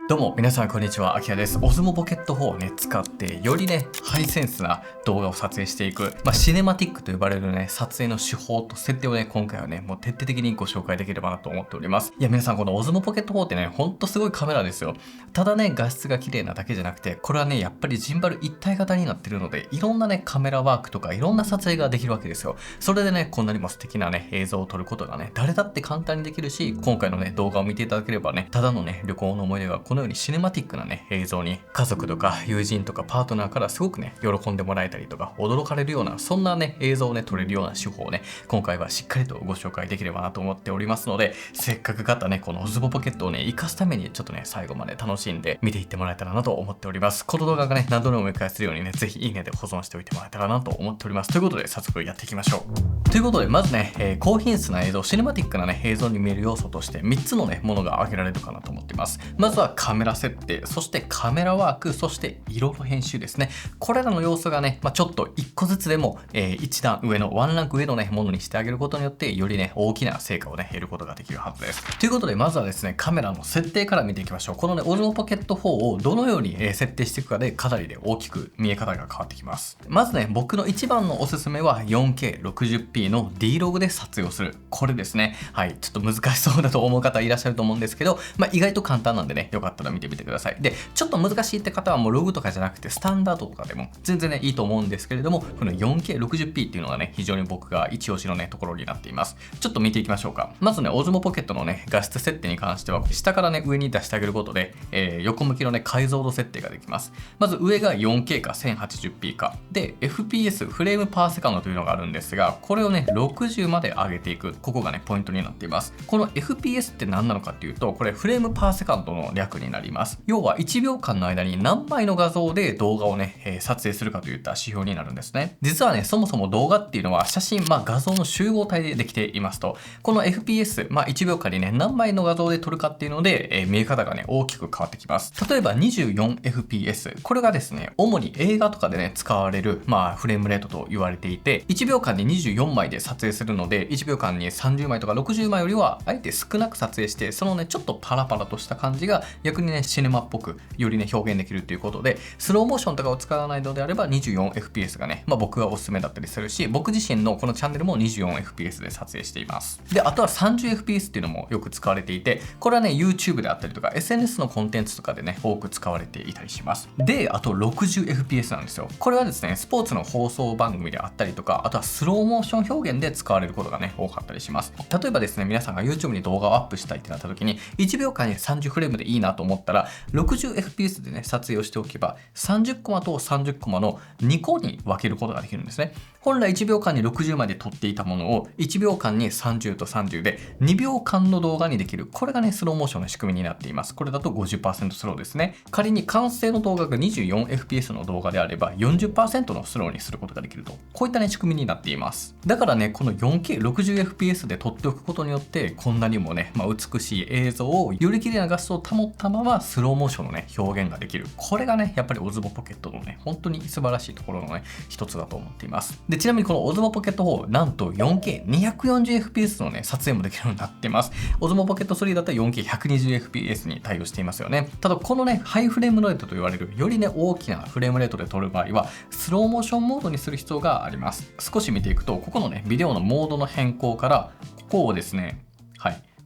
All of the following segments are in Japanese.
どうも皆さんこんにちは、あきらです。Osmo Pocket 4をね使ってよりねハイセンスな動画を撮影していく、シネマティックと呼ばれるね撮影の手法と設定をね今回はねもう徹底的にご紹介できればなと思っております。いや皆さんこの Osmo Pocket 4ってねほんとすごいカメラですよ。ただね画質が綺麗なだけじゃなくて、これはねやっぱりジンバル一体型になってるので、いろんなねカメラワークとかいろんな撮影ができるわけですよ。それでねこんなにも素敵なね映像を撮ることがね誰だって簡単にできるし、今回のね動画を見ていただければね、ただのね旅行の思い出がこのようにシネマティックなね映像に家族とか友人とかパートナーからすごくね喜んでもらえたりとか驚かれるような、そんなね映像をね撮れるような手法をね今回はしっかりとご紹介できればなと思っておりますので、せっかく買ったねこの Osmo Pocket をね活かすためにちょっとね最後まで楽しんで見ていってもらえたらなと思っております。この動画がね何度でも見返せるようにね、ぜひいいねで保存しておいてもらえたらなと思っております。ということで早速やっていきましょう。ということでまずね、高品質な映像、シネマティックなね映像に見える要素として3つのねものが挙げられるかなと思っています。まずはカメラ設定、そしてカメラワーク、そして色の編集ですね。これらの要素がね、ちょっと1個ずつでも、1段上のワンランク上のねものにしてあげることによって、よりね大きな成果をね得ることができるはずです。ということでまずはですねカメラの設定から見ていきましょう。このね Osmo Pocket 4をどのように設定していくかでかなりで大きく見え方が変わってきます。まずね僕の一番のおすすめは 4K60p の D-Log で撮影をする、これですね。はい、ちょっと難しそうだと思う方いらっしゃると思うんですけど、意外と簡単なんでね、よかったら見てみてください。でちょっと難しいって方はもうログとかじゃなくてスタンダードとかでも全然ねいいと思うんですけれども、この 4K60p っていうのがね非常に僕が一押しのねところになっています。ちょっと見ていきましょうか。まずね Osmo Pocket のね画質設定に関しては、下からね上に出してあげることで、横向きのね解像度設定ができます。まず上が 4K か 1080p かで、 FPS フレームパーセカンドというのがあるんですが、これをね60まで上げていく、ここがねポイントになっています。この FPS って何なのかっていうと、これフレームパーセカンドの略になります。要は1秒間の間に何枚の画像で動画をね、撮影するかといった指標になるんですね。実はねそもそも動画っていうのは写真、画像の集合体でできていますと、この FPS、1秒間にね何枚の画像で撮るかっていうので、見え方がね大きく変わってきます。例えば 24fps、 これがですね主に映画とかでね使われるフレームレートと言われていて、1秒間に24枚で撮影するので、1秒間に30枚とか60枚よりはあえて少なく撮影して、そのねちょっとパラパラとした感じが逆にねシネマっぽくよりね表現できるということで、スローモーションとかを使わないのであれば 24fps がね、僕はおすすめだったりするし、僕自身のこのチャンネルも 24fps で撮影しています。であとは 30fps っていうのもよく使われていて、これはね YouTube であったりとか SNS のコンテンツとかでね多く使われていたりします。であと 60fps なんですよ。これはですねスポーツの放送番組であったりとか、あとはスローモーション表現で使われることがね多かったりします。例えばですね皆さんが YouTube に動画をアップしたいってなった時に、1秒間に30フレームでいいなと思ったら 60fps でね撮影をしておけば、30コマと30コマの2個に分けることができるんですね。本来1秒間に60まで撮っていたものを1秒間に30と30で2秒間の動画にできる、これがねスローモーションの仕組みになっています。これだと 50% スローですね。仮に完成の動画が 24fps の動画であれば 40% のスローにすることができると、こういったね仕組みになっています。だからねこの 4K60fps で撮っておくことによって、こんなにもね、美しい映像をより綺麗な画質を保ったままスローモーションのね表現ができる、これがねやっぱり Osmo Pocket のね本当に素晴らしいところのね一つだと思っています。でちなみにこの Osmo Pocket 4なんと 4K240fps のね撮影もできるようになっています。 Osmo Pocket 3だったら 4K120fps に対応していますよね。ただこのねハイフレームレートと言われるよりね大きなフレームレートで撮る場合はスローモーションモードにする必要があります。少し見ていくと、ここのねビデオのモードの変更からここをですね、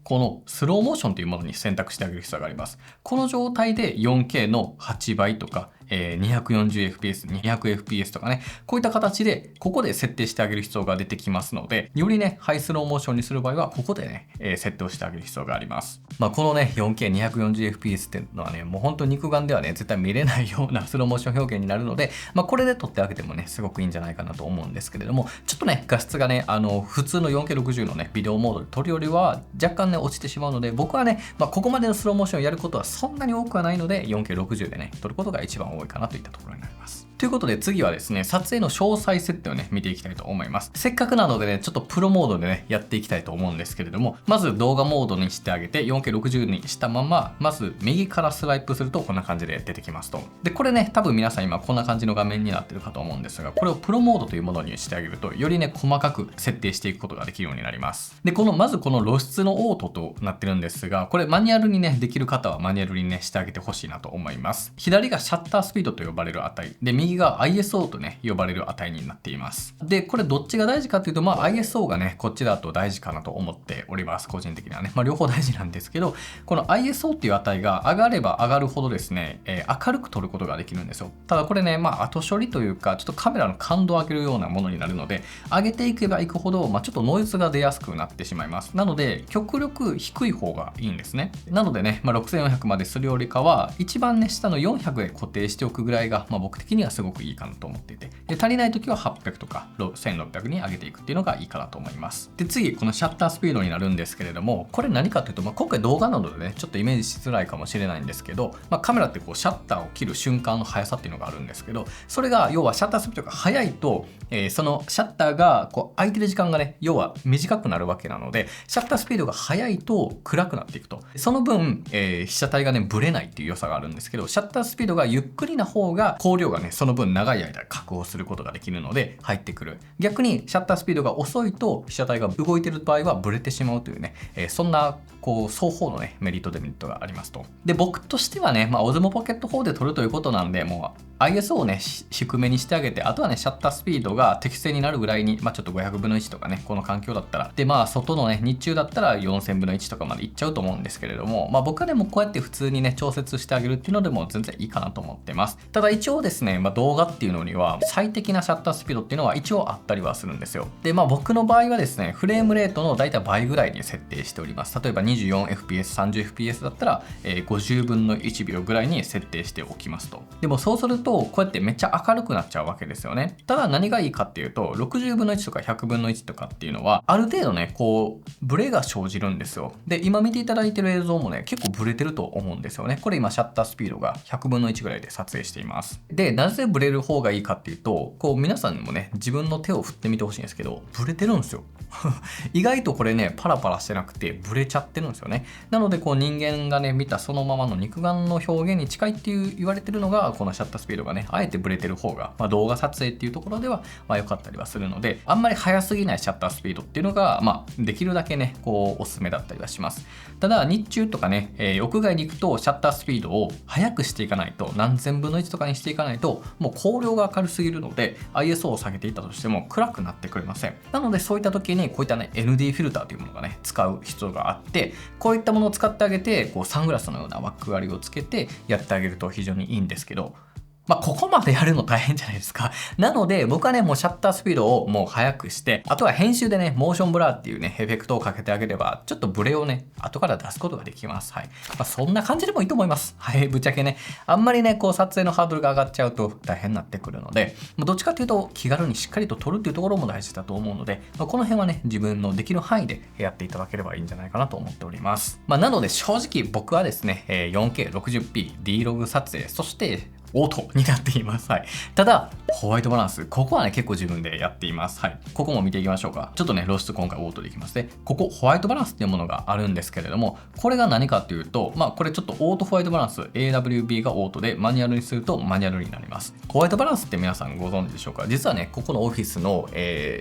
このスローモーションというものに選択してあげる必要があります。この状態で 4K の8倍とか、240fps、200fps とかね、こういった形でここで設定してあげる必要が出てきますので、よりねハイスローモーションにする場合はここでね、設定をしてあげる必要があります。このね 4K240fps っていうのはねもう本当に肉眼ではね絶対見れないようなスローモーション表現になるので、これで撮ってあげてもねすごくいいんじゃないかなと思うんですけれども、ちょっとね画質がね普通の 4K60 のねビデオモードで撮るよりは若干ね落ちてしまうので、僕はね、ここまでのスローモーションをやることはそんなに多くはないので 4K60 でね撮ることが一番多いかなといったところになります。ということで次はですね、撮影の詳細設定をね、見ていきたいと思います。せっかくなのでね、ちょっとプロモードでね、やっていきたいと思うんですけれども、まず動画モードにしてあげて 4K60 にしたまま、まず右からスワイプするとこんな感じで出てきますと。で、これね、多分皆さん今こんな感じの画面になってるかと思うんですが、これをプロモードというものにしてあげると、よりね、細かく設定していくことができるようになります。で、まずこの露出のオートとなってるんですが、これマニュアルにね、できる方はマニュアルにね、してあげてほしいなと思います。左がシャッタースピードと呼ばれる値。で、右が ISO とね、呼ばれる値になっています。で、これどっちが大事かというと、ISO がね、こっちだと大事かなと思っております。個人的にはね。両方大事なんですけど、この ISO っていう値が上がれば上がるほどですね、明るく撮ることができるんですよ。ただこれね、後処理というか、ちょっとカメラの感度を上げるようなものになるので、上げていけばいくほど、ちょっとノイズが出やすくなってしまいます。なので、極力低い方がいいんですね。なのでね、6400までするよりかは、一番ね、下の400で固定しておくぐらいが、僕的にはすごくいいかなと思っていて、で足りない時は800とか1600に上げていくっていうのがいいかなと思います。で、次、このシャッタースピードになるんですけれども、これ何かというと、今回動画なのでね、ちょっとイメージしづらいかもしれないんですけど、カメラってこうシャッターを切る瞬間の速さっていうのがあるんですけど、それが要はシャッタースピードが速いと、そのシャッターがこう空いてる時間がね、要は短くなるわけなので、シャッタースピードが速いと暗くなっていくと。その分、被写体がね、ブレないっていう良さがあるんですけど、シャッタースピードがゆっくりな方が光量がね、その分長い間確保することができるので入ってくる。逆にシャッタースピードが遅いと被写体が動いてる場合はブレてしまうというね、そんなこう双方のねメリットデメリットがありますと。で、僕としてはね、Osmo Pocket 4で撮るということなんで、もう ISO をね低めにしてあげて、あとはねシャッタースピードが適正になるぐらいに、ちょっと500分の1とかね、この環境だったらで、外のね日中だったら4000分の1とかまでいっちゃうと思うんですけれども、僕はでもこうやって普通にね調節してあげるっていうのでも全然いいかなと思ってます。ただ一応ですね、動画っていうのには最適なシャッタースピードっていうのは一応あったりはするんですよ。で、僕の場合はですね、フレームレートのだいたい倍ぐらいに設定しております。例えば 24fps、30fps だったら、50分の1秒ぐらいに設定しておきますと。でもそうするとこうやってめっちゃ明るくなっちゃうわけですよね。ただ何がいいかっていうと、60分の1とか100分の1とかっていうのはある程度ねこうブレが生じるんですよ。で、今見ていただいてる映像もね結構ブレてると思うんですよね。これ今シャッタースピードが100分の1ぐらいで撮影しています。で、なぜブレる方がいいかっていうと、こう皆さんにもね自分の手を振ってみてほしいんですけど、ブレてるんですよ意外とこれねパラパラしてなくてブレちゃってるんですよね。なのでこう人間がね見たそのままの肉眼の表現に近いっていう言われてるのが、このシャッタースピードがねあえてブレてる方が、動画撮影っていうところでは良かったりはするので、あんまり速すぎないシャッタースピードっていうのができるだけねこうおすすめだったりはします。ただ日中とかね、屋外に行くとシャッタースピードを速くしていかないと、何千分の1とかにしていかないともう光量が明るすぎるので ISO を下げていったとしても暗くなってくれません。なのでそういった時にこういったね ND フィルターというものがね使う必要があって、こういったものを使ってあげて、こうサングラスのような枠割りをつけてやってあげると非常にいいんですけど、ここまでやるの大変じゃないですか。なので僕はねもうシャッタースピードをもう速くして、あとは編集でねモーションブラーっていうねエフェクトをかけてあげれば、ちょっとブレをね後から出すことができます。はい。そんな感じでもいいと思います。はい。ぶっちゃけね、あんまりねこう撮影のハードルが上がっちゃうと大変になってくるので、どっちかというと気軽にしっかりと撮るっていうところも大事だと思うので、この辺はね自分のできる範囲でやっていただければいいんじゃないかなと思っております。なので正直僕はですね 4K60p D-Log 撮影、そしてオートになっています。はい。ただ、ホワイトバランス、ここはね、結構自分でやっています。はい。ここも見ていきましょうか。ちょっとね、露出今回オートでいきますね。ここ、ホワイトバランスっていうものがあるんですけれども、これが何かっていうと、これちょっとオートホワイトバランス、AWB がオートで、マニュアルにするとマニュアルになります。ホワイトバランスって皆さんご存知でしょうか？実はね、ここのオフィスの、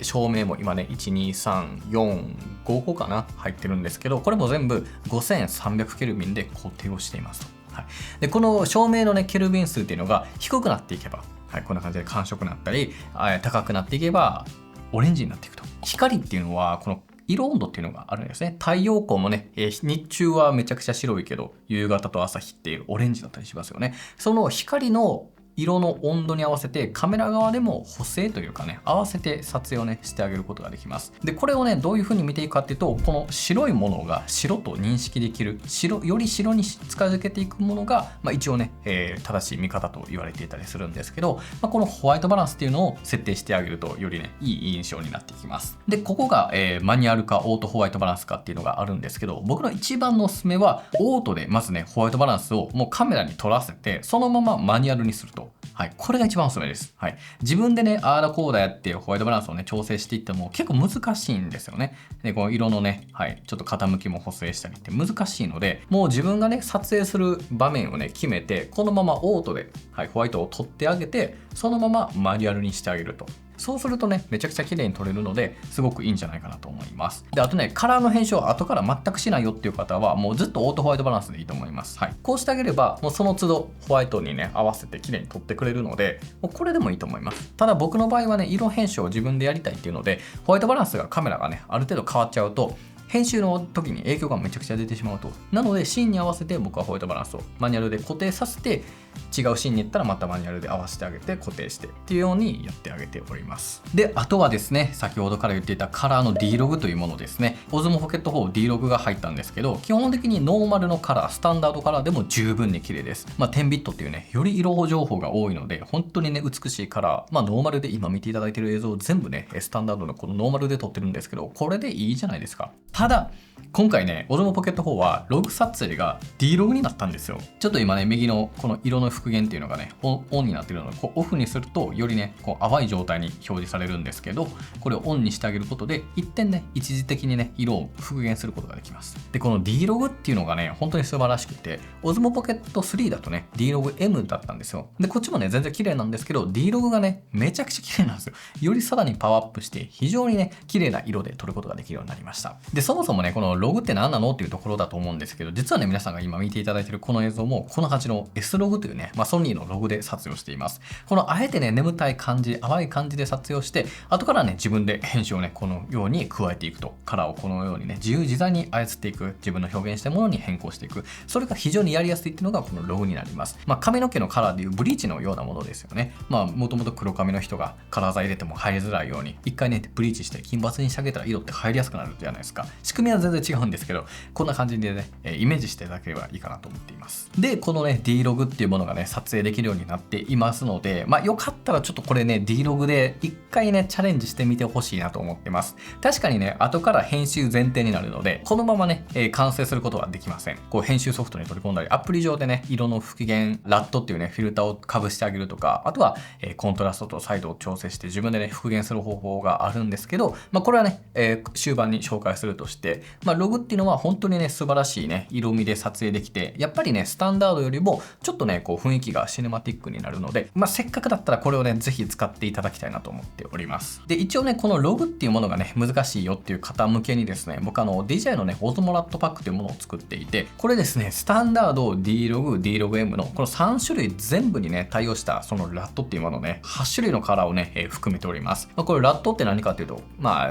照明も今ね、1、2、3、4、5個かな入ってるんですけど、これも全部5300ケルビンで固定をしていますと。はい、でこの照明のねケルビン数っていうのが低くなっていけば、はい、こんな感じで寒色になったり高くなっていけばオレンジになっていくと。光っていうのはこの色温度っていうのがあるんですね。太陽光もね、日中はめちゃくちゃ白いけど夕方と朝日ってオレンジだったりしますよね。その光の色の温度に合わせてカメラ側でも補正というかね、合わせて撮影をねしてあげることができます。でこれをねどういう風に見ていくかっていうと、この白いものが白と認識できる、より白に近づけていくものが、一応ね、正しい見方と言われていたりするんですけど、このホワイトバランスっていうのを設定してあげるとよりねいい印象になってきます。でここが、マニュアルかオートホワイトバランスかっていうのがあるんですけど、僕の一番のおすすめはオートでまずねホワイトバランスをもうカメラに撮らせてそのままマニュアルにすると。はい。これが一番おすすめです。はい。自分でね、あーだこーだやってホワイトバランスをね、調整していっても結構難しいんですよね。で、この色のね、はい。ちょっと傾きも補正したりって難しいので、もう自分がね、撮影する場面をね、決めて、このままオートで、はい、ホワイトを取ってあげて、そのままマニュアルにしてあげると。そうするとね、めちゃくちゃ綺麗に撮れるので、すごくいいんじゃないかなと思います。で、あとね、カラーの編集を後から全くしないよっていう方は、もうずっとオートホワイトバランスでいいと思います。はい。こうしてあげれば、もうその都度ホワイトにね、合わせて綺麗に撮ってくれるので、もうこれでもいいと思います。ただ僕の場合はね、色編集を自分でやりたいっていうので、ホワイトバランスがカメラがね、ある程度変わっちゃうと、編集の時に影響がめちゃくちゃ出てしまうと。なので、シーンに合わせて僕はホワイトバランスをマニュアルで固定させて、違うシーンに行ったらまたマニュアルで合わせてあげて固定してっていうようにやってあげております。で、あとはですね、先ほどから言っていたカラーの D ログというものですね。Osmo Pocket 4 D ログが入ったんですけど、基本的にノーマルのカラー、スタンダードカラーでも十分に綺麗です。10ビットっていうね、より色情報が多いので、本当にね、美しいカラー、ノーマルで今見ていただいている映像を全部ね、スタンダードのこのノーマルで撮ってるんですけど、これでいいじゃないですか。ただ、今回ね、Osmo Pocket 4はログ撮影が D ログになったんですよ。ちょっと今ね、右のこの色の復元っていうのがね、オンになっているので、オフにするとよりね、淡い状態に表示されるんですけど、これをオンにしてあげることで、一点ね、一時的にね、色を復元することができます。で、この D ログっていうのがね、本当に素晴らしくて、Osmo Pocket 3だとね、D ログ M だったんですよ。で、こっちもね、全然綺麗なんですけど、D ログがね、めちゃくちゃ綺麗なんですよ。よりさらにパワーアップして、非常にね、綺麗な色で撮ることができるようになりました。で、そもそもね、このログって何なのっていうところだと思うんですけど、実はね、皆さんが今見ていただいているこの映像も、この感じの S ログというね、ソニーのログで撮影をしています。このあえてね、眠たい感じ、淡い感じで撮影をして、後からね、自分で編集をね、このように加えていくと。カラーをこのようにね、自由自在に操っていく、自分の表現したものに変更していく。それが非常にやりやすいっていうのがこのログになります。髪の毛のカラーでいうブリーチのようなものですよね。もともと黒髪の人がカラー剤入れても入りづらいように、一回ね、ブリーチして金髪にしてあげたら色って入りやすくなるじゃないですか。仕組みは全然違うんですけど、こんな感じでね、イメージしていただければいいかなと思っています。で、このね、D ログっていうものがね、撮影できるようになっていますので、よかったらちょっとこれね、D ログで一回ね、チャレンジしてみてほしいなと思ってます。確かにね、後から編集前提になるので、このままね、完成することはできません。編集ソフトに取り込んだり、アプリ上でね、色の復元、ラットっていうね、フィルターをかぶしてあげるとか、あとは、コントラストとサイドを調整して自分でね、復元する方法があるんですけど、これはね、終盤に紹介するとして、ログっていうのは本当にね、素晴らしいね、色味で撮影できて、やっぱりね、スタンダードよりも、ちょっとね、雰囲気がシネマティックになるので、せっかくだったらこれをね、ぜひ使っていただきたいなと思っております。で、一応ね、このログっていうものがね、難しいよっていう方向けにですね、僕DJI のね、Osmo RATパックというものを作っていて、これですね、スタンダード、D ログ、D ログ M のこの3種類全部にね、対応したそのラットっていうものをね、8種類のカラーをね、含めております。これラットって何かっていうと、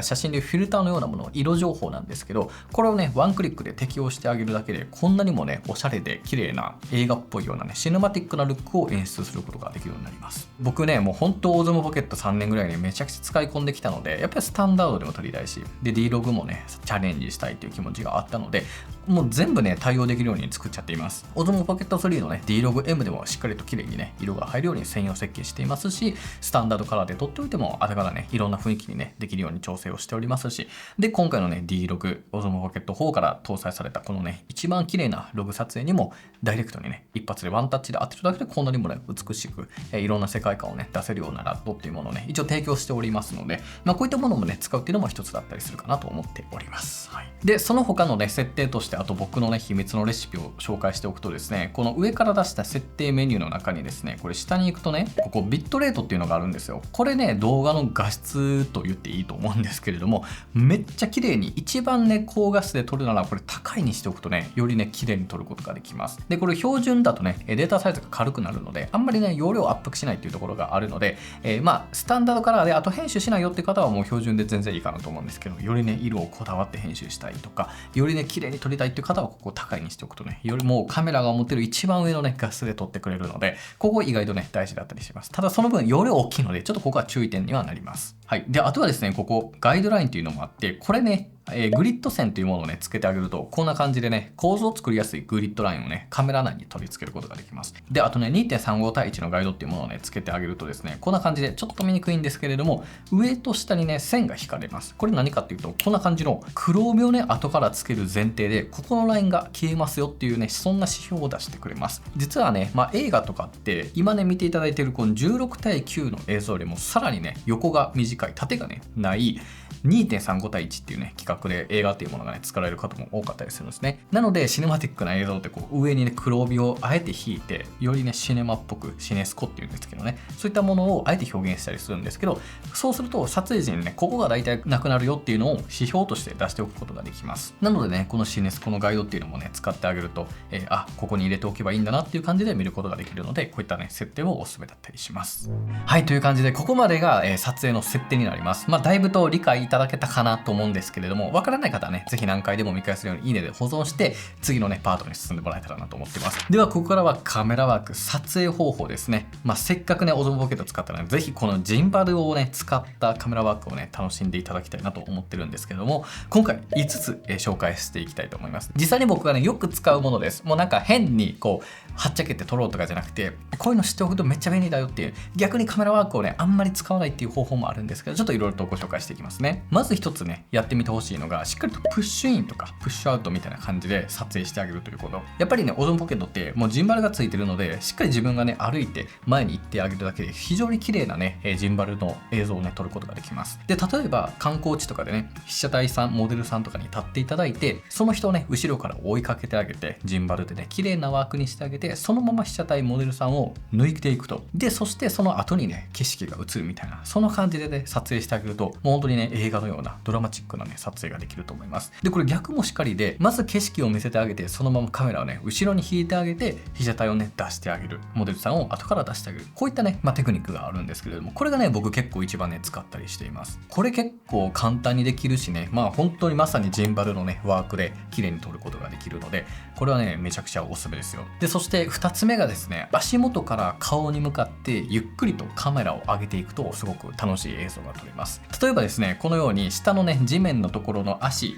写真でいうフィルターのようなもの、色情報なんですけど、これをね、ワンクリックで適用してあげるだけで、こんなにもね、おしゃれで綺麗な映画っぽいようなね、シネマティックなルックを演出することができるようになります。僕ね、もう本当Osmo Pocket 3年ぐらいにめちゃくちゃ使い込んできたので、やっぱりスタンダードでも撮りたいし、で、D ログもね、チャレンジしたいっていう気持ちがあったので、もう全部ね、対応できるように作っちゃっています。Osmo Pocket 3のね、D ログ M でもしっかりと綺麗にね、色が入るように専用設計していますし、スタンダードカラーで撮っておいても、後からね、いろんな雰囲気にね、できるように調整をしておりますし、で、今回のね、D ログ、Osmo Pocket 4から搭載されたこのね、一番綺麗なログ撮影にも、ダイレクトにね、一発でワンタッチで当てるだけでこんなにもね、美しく、いろんな世界観をね、出せるようなラットっていうものをね、一応提供しておりますので、こういったものもね、使うっていうのも一つだったりするかなと思っております。はい。で、その他のね、設定として、あと僕のね、秘密のレシピを紹介しておくとですね、この上から出した設定メニューの中にですね、これ下に行くとね、ここビットレートっていうのがあるんですよ。これね、動画の画質と言っていいと思うんですけれども、めっちゃ綺麗に、一番ね、高画質で撮るなら、これ高いにしておくとね、よりね、綺麗に撮ることができます。で、これ標準だとね、データサイズが軽くなるので、あんまりね、容量を圧迫しないっていうところがあるので、スタンダードカラーで、あと編集しないよって方はもう標準で全然いいかなと思うんですけど、よりね、色をこだわって編集したいとか、よりね、綺麗に撮りたいっていう方は、ここ高いにしておくとね、よりもうカメラが持ってる一番上のね、画質で撮ってくれるので、ここ意外とね、大事だったりします。ただその分、容量大きいので、ちょっとここは注意点にはなります。はい。で、あとはですね、ここガイドラインというのもあって、これね、グリッド線というものをね、つけてあげると、こんな感じでね、構造を作りやすいグリッドラインをね、カメラ内に取り付けることができます。で、あとね、2.35 対1のガイドっていうものをね、つけてあげるとですね、こんな感じで、ちょっと見にくいんですけれども、上と下にね、線が引かれます。これ何かっていうと、こんな感じの黒帯をね、後からつける前提で、ここのラインが消えますよっていうね、そんな指標を出してくれます。実はね、映画とかって、今ね、見ていただいているこの16対9の映像よりも、さらにね、横が短い、縦がね、ない2.35 対1っていうね、企画で映画っていうものがね、作られる方も多かったりするんですね。なので、シネマティックな映像ってこう、上にね、黒帯をあえて引いて、よりね、シネマっぽく、シネスコっていうんですけどね、そういったものをあえて表現したりするんですけど、そうすると、撮影時にね、ここが大体なくなるよっていうのを指標として出しておくことができます。なのでね、このシネスコのガイドっていうのもね、使ってあげると、ここに入れておけばいいんだなっていう感じで見ることができるので、こういったね、設定をお勧めだったりします。はい、という感じで、ここまでが、撮影の設定になります。だいぶと理解いただけたかなと思うんですけれども、わからない方はね、ぜひ何回でも見返せるようにいいねで保存して、次のね、パートに進んでもらえたらなと思っています。では、ここからはカメラワーク、撮影方法ですね。せっかくね、オズモポケット使ったので、ぜひこのジンバルをね、使ったカメラワークをね、楽しんでいただきたいなと思ってるんですけれども、今回5つ、紹介していきたいと思います。実際に僕がね、よく使うものです。もうなんか変にこう、はっちゃけて撮ろうとかじゃなくて、こういうの知っておくとめっちゃ便利だよっていう、逆にカメラワークをね、あんまり使わないっていう方法もあるんですけど、ちょっといろいろとご紹介していきますね。まず一つね、やってみてほしいのが、しっかりとプッシュインとかプッシュアウトみたいな感じで撮影してあげるということ。やっぱりね、オズモポケットってもうジンバルがついてるので、しっかり自分がね、歩いて前に行ってあげるだけで非常に綺麗なね、ジンバルの映像をね、撮ることができます。で、例えば観光地とかでね、被写体さん、モデルさんとかに立っていただいて、その人をね、後ろから追いかけてあげて、ジンバルでね、綺麗なワークにしてあげて、そのまま被写体、モデルさんを抜いていくと。で、そしてその後にね、景色が映るみたいな、その感じでね、撮影してあげると、もう本当にね、映画のようなドラマチックなね、撮影ができると思います。で、これ逆もしかりで、まず景色を見せてあげて、そのままカメラをね、後ろに引いてあげて、被写体をね、出してあげる。モデルさんを後から出してあげる。こういったね、テクニックがあるんですけれども、これがね、僕結構一番ね、使ったりしています。これ結構簡単にできるしね、本当にまさにジンバルのね、ワークで綺麗に撮ることができるので、これはね、めちゃくちゃおすすめですよ。で、そして2つ目がですね、足元から顔に向かってゆっくりとカメラを上げていくと、すごく楽しい映像が撮れます。例えばですね、このように下のね、地面のところの足、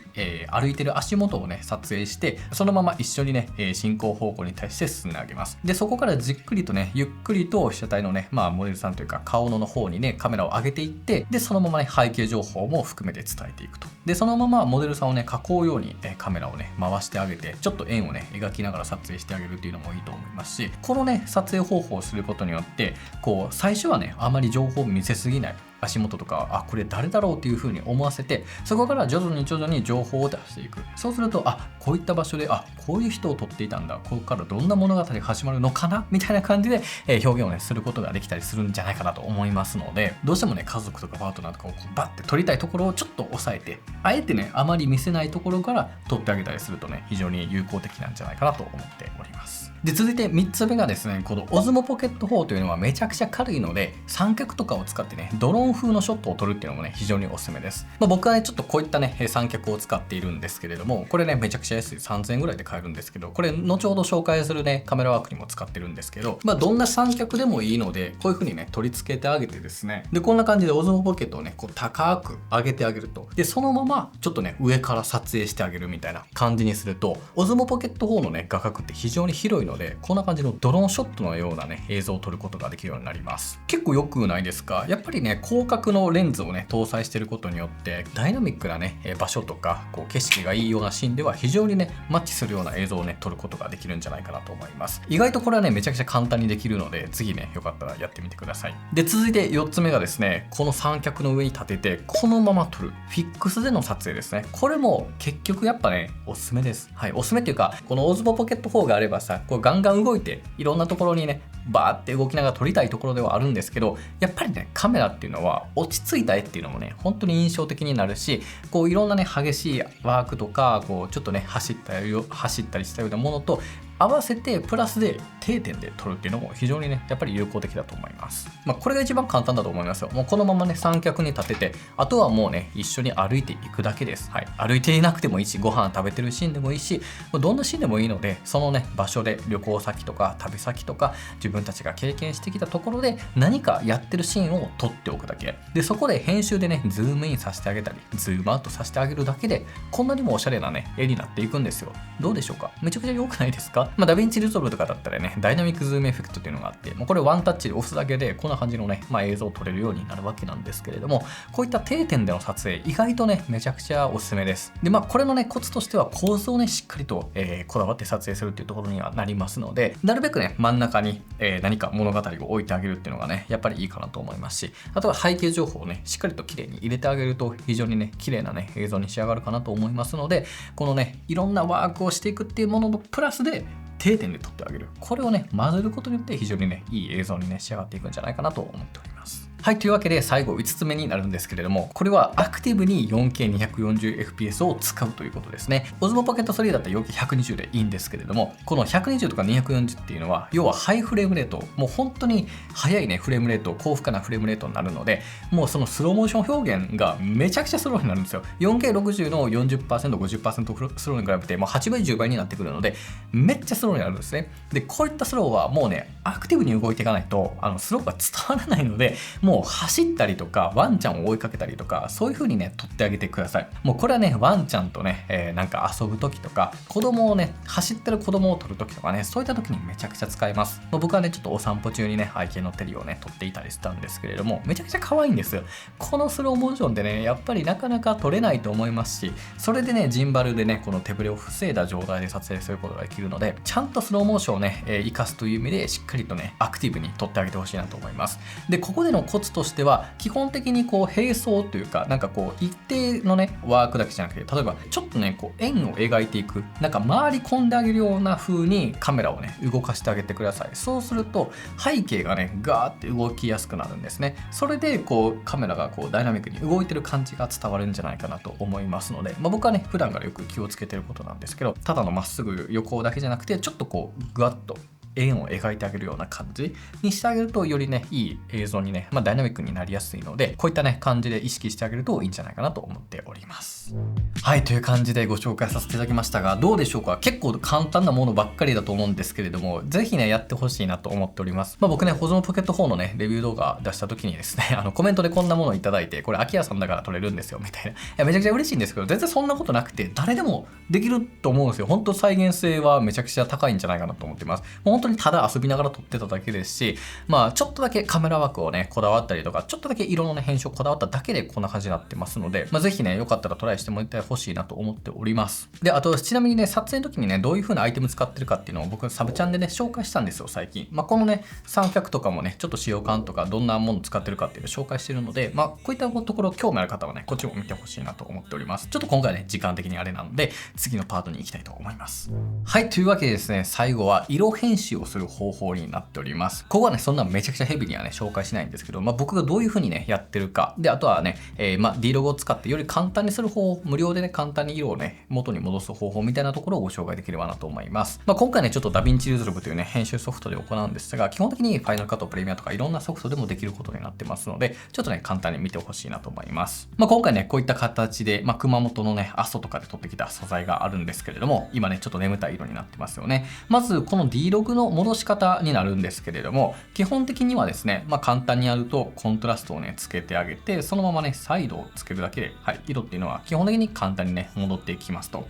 歩いてる足元をね、撮影して、そのまま一緒にね、進行方向に対して進んであげます。で、そこからじっくりとね、ゆっくりと被写体のね、モデルさんというか顔の方にね、カメラを上げていって、で、そのままね、背景情報も含めて伝えていくと。で、そのままモデルさんをね、囲うようにカメラをね、回してあげて、ちょっと円をね、描きながら撮影してあげるっていうのもいいと思いますし、このね、撮影方法をすることによって、こう、最初はね、あまり情報を見せすぎない。足元とか、これ誰だろうっていう風に思わせて、そこから徐々に情報を出していく。そうすると、こういった場所で、こういう人を撮っていたんだ。ここからどんな物語が始まるのかなみたいな感じで、表現をね、することができたりするんじゃないかなと思いますので、どうしてもね、家族とかパートナーとかをバッて撮りたいところをちょっと抑えて、あえてね、あまり見せないところから撮ってあげたりするとね、非常に有効的なんじゃないかなと思っております。で、続いて3つ目がですね、このオズモポケット4というのはめちゃくちゃ軽いので、三脚とかを使ってね、ドローン風のショットを撮るっていうのもね、非常におすすめです。僕はね、ちょっとこういったね、三脚を使っているんですけれども、これね、めちゃくちゃ安い3000円ぐらいで買えるんですけど、これ、後ほど紹介するね、カメラワークにも使ってるんですけど、どんな三脚でもいいので、こういう風にね、取り付けてあげてですね、で、こんな感じでオズモポケットをね、こう高く上げてあげると。で、そのまま、ちょっとね、上から撮影してあげるみたいな感じにすると、オズモポケット4のね、画角って非常に広いので、こんな感じのドローンショットのようなね、映像を撮ることができるようになります。結構良くないですか？やっぱりね、広角のレンズをね、搭載していることによって、ダイナミックなね、場所とか、こう景色がいいようなシーンでは非常にね、マッチするような映像をね、撮ることができるんじゃないかなと思います。意外とこれはね、めちゃくちゃ簡単にできるので、次ね、よかったらやってみてください。で、続いて4つ目がですね、この三脚の上に立てて、このまま撮る。フィックスでの撮影ですね。これも結局やっぱね、おすすめです。はい、おすすめっていうか、このオズモポケット4があればさ、こうガンガン動いて、いろんなところにね、バーって動きながら撮りたいところではあるんですけど、やっぱりね、カメラっていうのは落ち着いた絵っていうのもね、本当に印象的になるし、こういろんなね、激しいワークとか、こうちょっとね、走ったりしたようなものと合わせてプラスで定点で撮るっていうのも非常にねやっぱり有効的だと思います。これが一番簡単だと思いますよ。もうこのままね三脚に立てて、あとはもうね一緒に歩いていくだけです。はい、歩いていなくてもいいし、ご飯食べてるシーンでもいいし、もうどんなシーンでもいいので、そのね場所で旅行先とか旅先とか自分たちが経験してきたところで何かやってるシーンを撮っておくだけで、そこで編集でねズームインさせてあげたりズームアウトさせてあげるだけでこんなにもおしゃれなね絵になっていくんですよ。どうでしょうか？めちゃくちゃ良くないですか？ダヴィンチリゾルブとかだったらねダイナミックズームエフェクトっていうのがあって、もうこれワンタッチで押すだけでこんな感じのね、映像を撮れるようになるわけなんですけれども、こういった定点での撮影意外とねめちゃくちゃおすすめです。でこれのねコツとしては構図をねしっかりと、こだわって撮影するっていうところにはなりますので、なるべくね真ん中に、何か物語を置いてあげるっていうのがねやっぱりいいかなと思いますし、あとは背景情報をねしっかりと綺麗に入れてあげると非常にね綺麗なね映像に仕上がるかなと思いますので、このねいろんなワークをしていくっていうもののプラスで定点で撮ってあげる、これをね混ぜることによって非常にねいい映像にね仕上がっていくんじゃないかなと思っております。はい、というわけで最後5つ目になるんですけれども、これはアクティブに 4K240fps を使うということですね。Osmo Pocket 3だったら 4K120 でいいんですけれども、この120とか240っていうのは要はハイフレームレート、もう本当に速いねフレームレート、高負荷なフレームレートになるので、もうそのスローモーション表現がめちゃくちゃスローになるんですよ。 4K60 の 40%50% スローに比べてもう8倍10倍になってくるのでめっちゃスローになるんですね。でこういったスローはもうねアクティブに動いていかないとスローが伝わらないので、もう走ったりとかワンちゃんを追いかけたりとかそういう風にね撮ってあげてください。もうこれはねワンちゃんとね、なんか遊ぶ時とか子供をね走ってる子供を撮る時とかね、そういった時にめちゃくちゃ使えます。僕はねちょっとお散歩中にね愛犬のテリーをね撮っていたりしたんですけれども、めちゃくちゃ可愛いんですよ。このスローモーションでねやっぱりなかなか撮れないと思いますし、それでねジンバルでねこの手ブレを防いだ状態で撮影することができるので、ちゃんとスローモーションをね活かすという意味でしっかりとねアクティブに撮ってあげてほしいなと思います。でここでのコツとしては基本的にこう並走というか、なんかこう一定のねワークだけじゃなくて、例えばちょっとねこう円を描いていく、なんか回り込んであげるような風にカメラをね動かしてあげてください。そうすると背景がねガーって動きやすくなるんですね。それでこうカメラがこうダイナミックに動いてる感じが伝わるんじゃないかなと思いますので、僕はね普段からよく気をつけてることなんですけど、ただのまっすぐ横だけじゃなくてちょっとこうグワッと円を描いてあげるような感じにしてあげるとよりねいい映像にね、ダイナミックになりやすいので、こういったね感じで意識してあげるといいんじゃないかなと思っております。はい、という感じでご紹介させていただきましたが、どうでしょうか？結構簡単なものばっかりだと思うんですけれども、ぜひねやってほしいなと思っております。僕ねOsmo Pocket 4のねレビュー動画出した時にですねコメントでこんなものをいただいて、これ秋谷さんだから撮れるんですよみたいな、いやめちゃくちゃ嬉しいんですけど、全然そんなことなくて誰でもできると思うんですよ。本当再現性はめちゃくちゃ高いんじゃないかなと思ってます。もう本当にただ遊びながら撮ってただけですし、ちょっとだけカメラ枠をねこだわったりとか、ちょっとだけ色のね編集をこだわっただけでこんな感じになってますので、ぜひねよかったらトライしてもらってほしいなと思っております。であとちなみにね撮影の時にねどういう風なアイテム使ってるかっていうのを僕サブチャンでね紹介したんですよ最近。このね三脚とかもねちょっと使用感とかどんなもの使ってるかっていうのを紹介してるので、こういったところ興味ある方はねこっちも見てほしいなと思っております。ちょっと今回ね時間的にあれなので次のパートに行きたいと思います。はい、というわけでですね、最後は色編集をする方法になっております。ここはねそんなめちゃくちゃヘビーにはね紹介しないんですけど、僕がどういう風にねやってるかで、あとはね、Dlog を使ってより簡単にする方法、無料でね簡単に色をね元に戻す方法みたいなところをご紹介できればなと思います。今回ねちょっと DaVinci Resolve というね編集ソフトで行うんですが、基本的に Final Cut、プレミアとかいろんなソフトでもできることになってますので、ちょっとね簡単に見てほしいなと思います。今回ねこういった形で、熊本のね阿蘇とかで撮ってきた素材があるんですけれども、今ねちょっと眠たい色になってますよね。まずこの Dlog の戻し方になるんですけれども、基本的にはですね、簡単にやるとコントラストをねつけてあげて、そのままねサイドをつけるだけで、色っていうのは基本的に簡単にね戻っていきますと。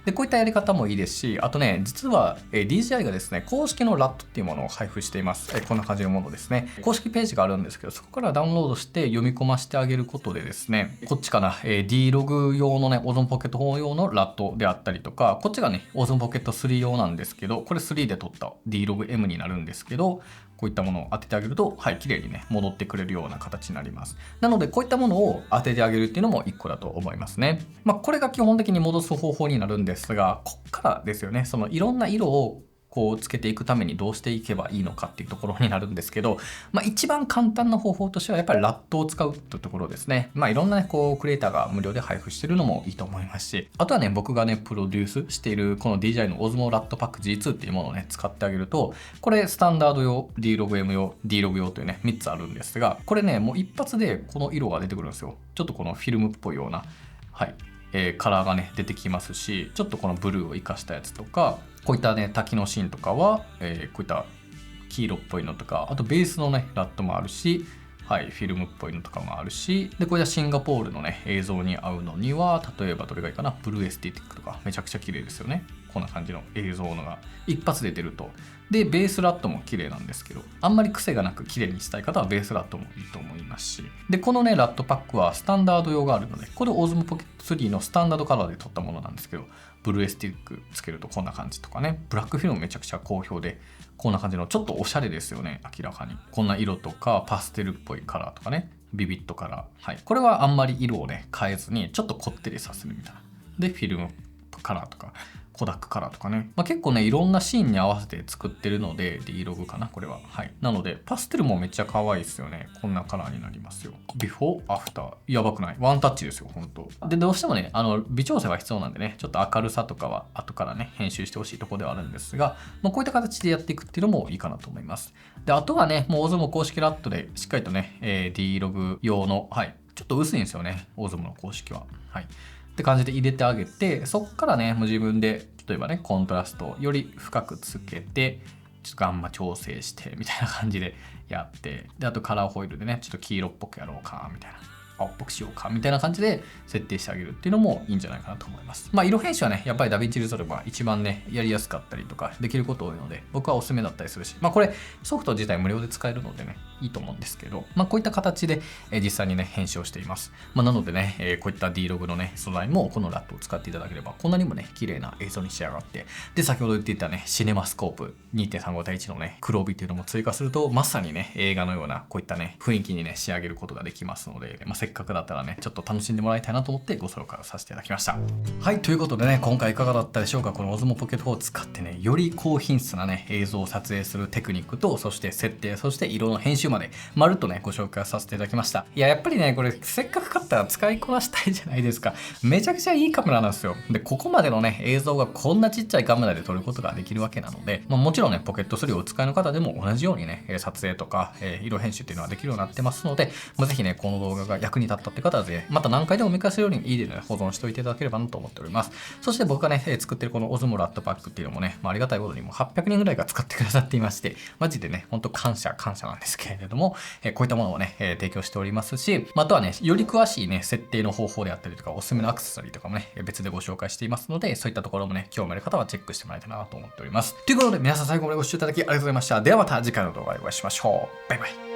でこういったやり方もいいですし、あとね実は DJI がですね公式の LAT っていうものを配布しています。こんな感じのものですね。公式ページがあるんですけど、そこからダウンロードして読み込ませてあげることでですね、こっちかな、Dlog 用のね Osmo Pocket 4用の LAT であったりとか、こっちがね Osmo Pocket 3用なんですけど、これ3で撮った Dlog M になるんですけど、こういったものを当ててあげると、綺麗にね、戻ってくれるような形になります。なので、こういったものを当ててあげるっていうのも一個だと思いますね。これが基本的に戻す方法になるんですが、こっからですよね。そのいろんな色をこうつけていくためにどうしていけばいいのかっていうところになるんですけど、一番簡単な方法としてはやっぱりラットを使うっていうところですね。いろんなね、こうクリエイターが無料で配布してるのもいいと思いますし、あとはね、僕がね、プロデュースしているこの DJI の Osmo ラットパック G2 っていうものをね、使ってあげると、これスタンダード用、DLOGM 用、DLOG 用というね、3つあるんですが、これね、もう一発でこの色が出てくるんですよ。ちょっとこのフィルムっぽいような、はい。カラーがね出てきますし、ちょっとこのブルーを生かしたやつとか、こういったね滝のシーンとかは、こういった黄色っぽいのとか、あとベースのねラットもあるし、はい、フィルムっぽいのとかもあるし、でこれはシンガポールのね映像に合うのには、例えばどれがいいかな、ブルーエスティティックとかめちゃくちゃ綺麗ですよね。こんな感じの映像のが一発で出ると。でベースラットも綺麗なんですけど、あんまり癖がなく綺麗にしたい方はベースラットもいいと思いますし、でこのねラットパックはスタンダード用があるので、これ Osmo Pocket 3のスタンダードカラーで撮ったものなんですけど、ブルーエスティックつけるとこんな感じとかね、ブラックフィルムめちゃくちゃ好評で、こんな感じのちょっとおしゃれですよね。明らかにこんな色とかパステルっぽいカラーとかね、ビビットカラー、はい、これはあんまり色をね変えずにちょっとこってりさせるみたいな。でフィルムカラーとかコダックカラーとかね、結構ねいろんなシーンに合わせて作ってるので、 D-Log かなこれは。はい、なのでパステルもめっちゃ可愛いですよね。こんなカラーになりますよ。ビフォーアフターやばくない？ワンタッチですよ本当で。どうしてもね微調整は必要なんでね、ちょっと明るさとかは後からね編集してほしいところではあるんですが、こういった形でやっていくっていうのもいいかなと思います。であとはね、もう Osmo 公式ラットでしっかりとね、D-Log 用の、はい、ちょっと薄いんですよね Osmo の公式は。はいって感じで入れてあげて、そっからねもう自分で例えばねコントラストをより深くつけて、ちょっとガンマ調整してみたいな感じでやって、であとカラーホイールでねちょっと黄色っぽくやろうかみたいな、青っぽくしようかみたいな感じで設定してあげるっていうのもいいんじゃないかなと思います。色編集はねやっぱりダヴィンチリゾルブは一番ねやりやすかったりとかできること多いので、僕はおすすめだったりするし、これソフト自体無料で使えるのでねいいと思うんですけど、こういった形で実際にね編集をしています。なのでねこういった D-Log のね素材もこのラットを使っていただければこんなにもね綺麗な映像に仕上がって、で先ほど言っていたねシネマスコープ 2.35 対1のね黒帯っていうのも追加すると、まさにね映画のようなこういったね雰囲気にね仕上げることができますので、せっかくだったらねちょっと楽しんでもらいたいなと思ってご紹介をさせていただきました。はい、ということでね今回いかがだったでしょうか。この Osmo Pocket 4を使ってねより高品質なね映像を撮影するテクニックと、そして設定、そして色の編集までまるっとねご紹介させていただきました。やっぱりねこれせっかく買ったら使いこなしたいじゃないですか。めちゃくちゃいいカメラなんですよ。でここまでのね映像がこんなちっちゃいカメラで撮ることができるわけなので、もちろんねポケット3をお使いの方でも同じようにね撮影とか色編集っていうのはできるようになってますので、ぜひねこの動画が役に立ったって方はぜひまた何回でも見返せるようにいいでね保存しておいていただければなと思っております。そして僕がね作ってるこの Osmo ラットパックっていうのもね、ありがたいことにもう800人ぐらいが使ってくださっていまして、マジでねほんと感謝なんですけれども、こういったものをね提供しておりますし、あとはねより詳しいね設定の方法であったりとかおすすめのアクセサリーとかもね別でご紹介していますので、そういったところもね興味ある方はチェックしてもらいたいなと思っております。ということで皆さん最後までご視聴いただきありがとうございました。ではまた次回の動画でお会いしましょう。バイバイ。